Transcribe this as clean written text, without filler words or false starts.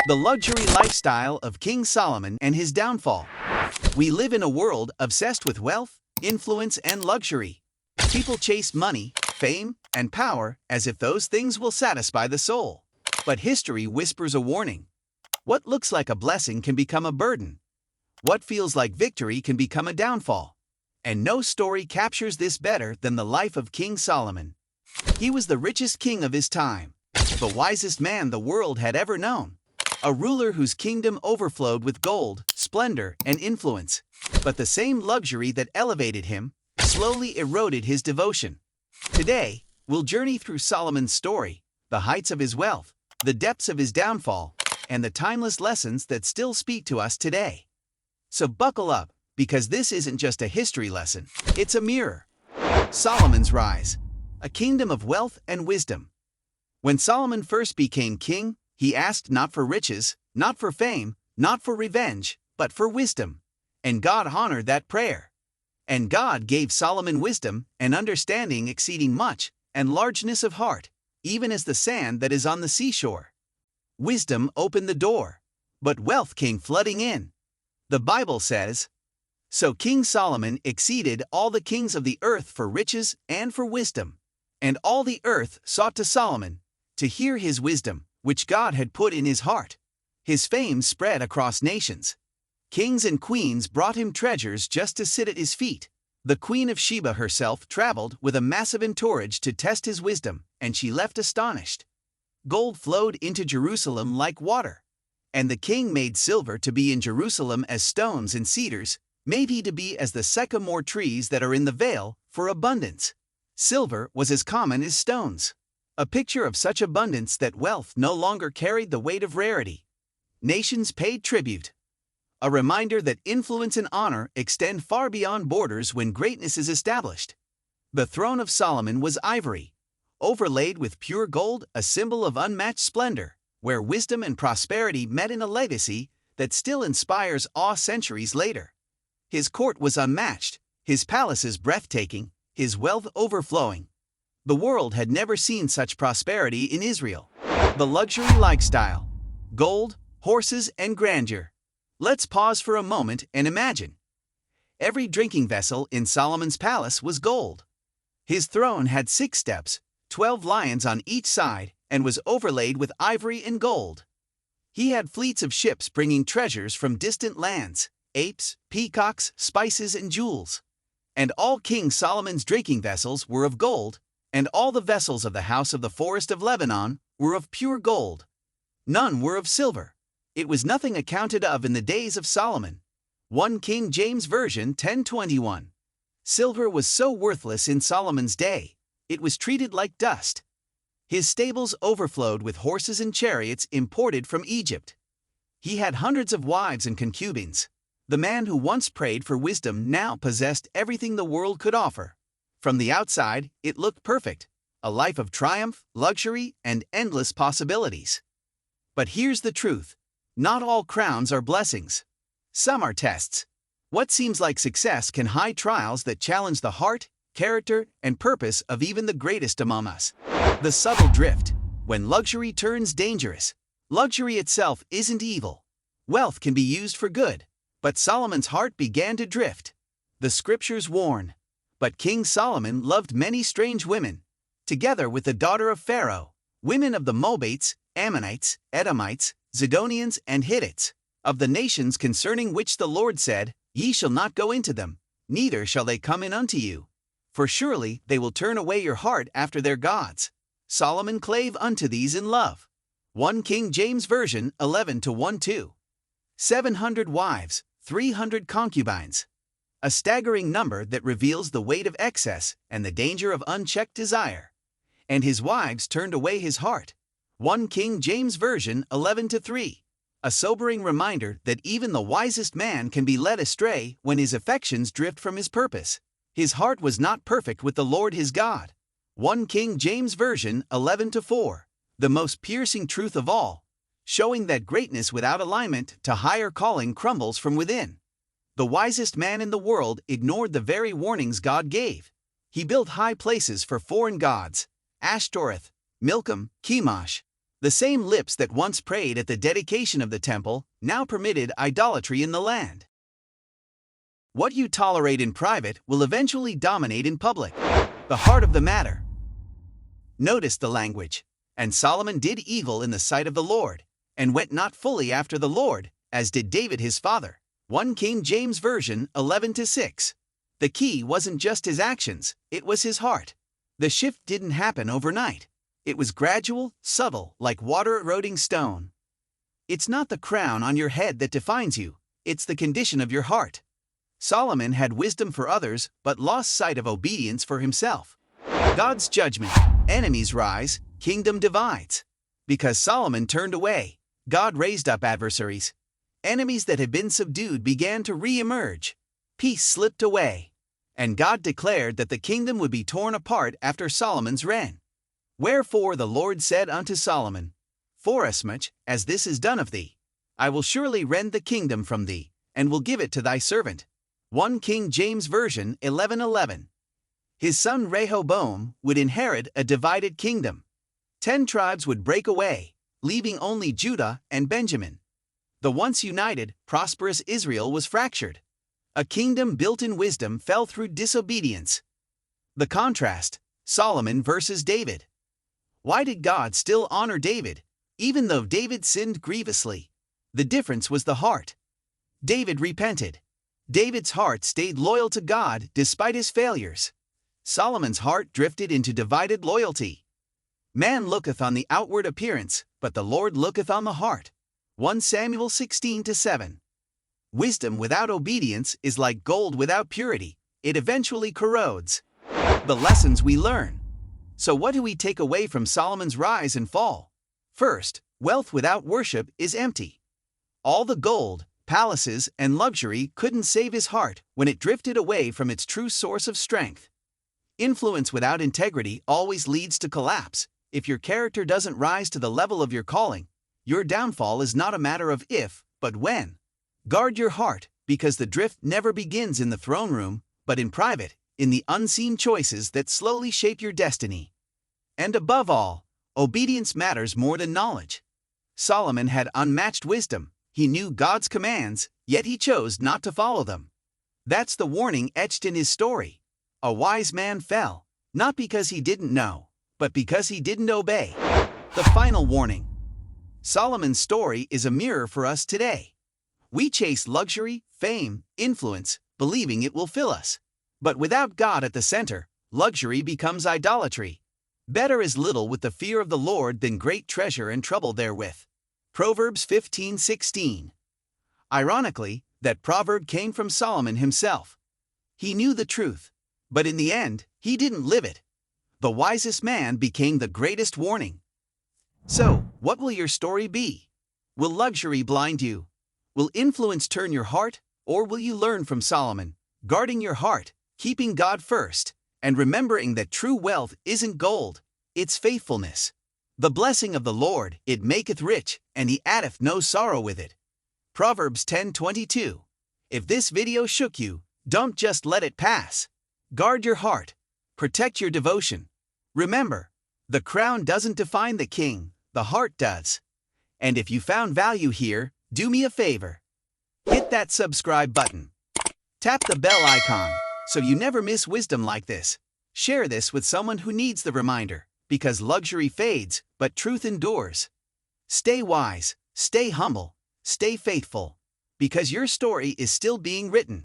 The luxury lifestyle of King Solomon and his downfall. We live in a world obsessed with wealth, influence, and luxury. People chase money, fame, and power as if those things will satisfy the soul. But history whispers a warning. What looks like a blessing can become a burden. What feels like victory can become a downfall. And no story captures this better than the life of King Solomon. He was the richest king of his time, the wisest man the world had ever known. A ruler whose kingdom overflowed with gold, splendor, and influence. But the same luxury that elevated him slowly eroded his devotion. Today, we'll journey through Solomon's story, the heights of his wealth, the depths of his downfall, and the timeless lessons that still speak to us today. So buckle up, because this isn't just a history lesson, it's a mirror. Solomon's rise, a kingdom of wealth and wisdom. When Solomon first became king, he asked not for riches, not for fame, not for revenge, but for wisdom. And God honored that prayer. And God gave Solomon wisdom and understanding exceeding much, and largeness of heart, even as the sand that is on the seashore. Wisdom opened the door, but wealth came flooding in. The Bible says, "So King Solomon exceeded all the kings of the earth for riches and for wisdom. And all the earth sought to Solomon, to hear his wisdom, which God had put in his heart." His fame spread across nations. Kings and queens brought him treasures just to sit at his feet. The Queen of Sheba herself traveled with a massive entourage to test his wisdom, and she left astonished. Gold flowed into Jerusalem like water. And the king made silver to be in Jerusalem as stones and cedars, made he to be as the sycamore trees that are in the vale, for abundance. Silver was as common as stones. A picture of such abundance that wealth no longer carried the weight of rarity. Nations paid tribute. A reminder that influence and honor extend far beyond borders when greatness is established. The throne of Solomon was ivory, overlaid with pure gold, a symbol of unmatched splendor, where wisdom and prosperity met in a legacy that still inspires awe centuries later. His court was unmatched, his palaces breathtaking, his wealth overflowing. The world had never seen such prosperity in Israel. The luxury lifestyle. Gold, horses, and grandeur. Let's pause for a moment and imagine. Every drinking vessel in Solomon's palace was gold. His throne had 6 steps, 12 lions on each side, and was overlaid with ivory and gold. He had fleets of ships bringing treasures from distant lands, apes, peacocks, spices, and jewels. And all King Solomon's drinking vessels were of gold, and all the vessels of the house of the forest of Lebanon were of pure gold. None were of silver. It was nothing accounted of in the days of Solomon. 1 King James Version 10:21. Silver was so worthless in Solomon's day, it was treated like dust. His stables overflowed with horses and chariots imported from Egypt. He had hundreds of wives and concubines. The man who once prayed for wisdom now possessed everything the world could offer. From the outside, it looked perfect, a life of triumph, luxury, and endless possibilities. But here's the truth. Not all crowns are blessings. Some are tests. What seems like success can hide trials that challenge the heart, character, and purpose of even the greatest among us. The subtle drift. When luxury turns dangerous. Luxury itself isn't evil. Wealth can be used for good. But Solomon's heart began to drift. The scriptures warn. But King Solomon loved many strange women, together with the daughter of Pharaoh, women of the Moabites, Ammonites, Edomites, Zidonians, and Hittites, of the nations concerning which the Lord said, "Ye shall not go into them, neither shall they come in unto you. For surely they will turn away your heart after their gods." Solomon clave unto these in love. 1 King James Version 11:1-2. 700 wives, 300 concubines. A staggering number that reveals the weight of excess and the danger of unchecked desire. And his wives turned away his heart. 1 King James Version 11:3. A sobering reminder that even the wisest man can be led astray when his affections drift from his purpose. His heart was not perfect with the Lord his God. 1 King James Version 11:4. The most piercing truth of all, showing that greatness without alignment to higher calling crumbles from within. The wisest man in the world ignored the very warnings God gave. He built high places for foreign gods, Ashtoreth, Milcom, Chemosh. The same lips that once prayed at the dedication of the temple now permitted idolatry in the land. What you tolerate in private will eventually dominate in public. The heart of the matter. Notice the language. And Solomon did evil in the sight of the Lord, and went not fully after the Lord, as did David his father. 1 King James Version 11-6. The key wasn't just his actions, it was his heart. The shift didn't happen overnight. It was gradual, subtle, like water eroding stone. It's not the crown on your head that defines you, it's the condition of your heart. Solomon had wisdom for others, but lost sight of obedience for himself. God's judgment. Enemies rise, kingdom divides. Because Solomon turned away, God raised up adversaries. Enemies that had been subdued began to re-emerge. Peace slipped away. And God declared that the kingdom would be torn apart after Solomon's reign. Wherefore the Lord said unto Solomon, Forasmuch as this is done of thee, I will surely rend the kingdom from thee, and will give it to thy servant. 1 King James Version 11:11. His son Rehoboam would inherit a divided kingdom. 10 tribes would break away, leaving only Judah and Benjamin. The once united, prosperous Israel was fractured. A kingdom built in wisdom fell through disobedience. The contrast, Solomon versus David. Why did God still honor David, even though David sinned grievously? The difference was the heart. David repented. David's heart stayed loyal to God despite his failures. Solomon's heart drifted into divided loyalty. Man looketh on the outward appearance, but the Lord looketh on the heart. 1 Samuel 16-7. Wisdom without obedience is like gold without purity, it eventually corrodes. The lessons we learn. So what do we take away from Solomon's rise and fall? First, wealth without worship is empty. All the gold, palaces, and luxury couldn't save his heart when it drifted away from its true source of strength. Influence without integrity always leads to collapse. If your character doesn't rise to the level of your calling, your downfall is not a matter of if, but when. Guard your heart, because the drift never begins in the throne room, but in private, in the unseen choices that slowly shape your destiny. And above all, obedience matters more than knowledge. Solomon had unmatched wisdom. He knew God's commands, yet he chose not to follow them. That's the warning etched in his story. A wise man fell, not because he didn't know, but because he didn't obey. The final warning. Solomon's story is a mirror for us today. We chase luxury, fame, influence, believing it will fill us. But without God at the center, luxury becomes idolatry. Better is little with the fear of the Lord than great treasure and trouble therewith. Proverbs 15:16. Ironically, that proverb came from Solomon himself. He knew the truth, but in the end, he didn't live it. The wisest man became the greatest warning. So, what will your story be? Will luxury blind you? Will influence turn your heart? Or will you learn from Solomon, guarding your heart, keeping God first, and remembering that true wealth isn't gold, it's faithfulness. The blessing of the Lord, it maketh rich, and he addeth no sorrow with it. Proverbs 10:22. If this video shook you, don't just let it pass. Guard your heart. Protect your devotion. Remember, the crown doesn't define the king, the heart does. And if you found value here, do me a favor. Hit that subscribe button. Tap the bell icon, so you never miss wisdom like this. Share this with someone who needs the reminder, because luxury fades, but truth endures. Stay wise, stay humble, stay faithful, because your story is still being written.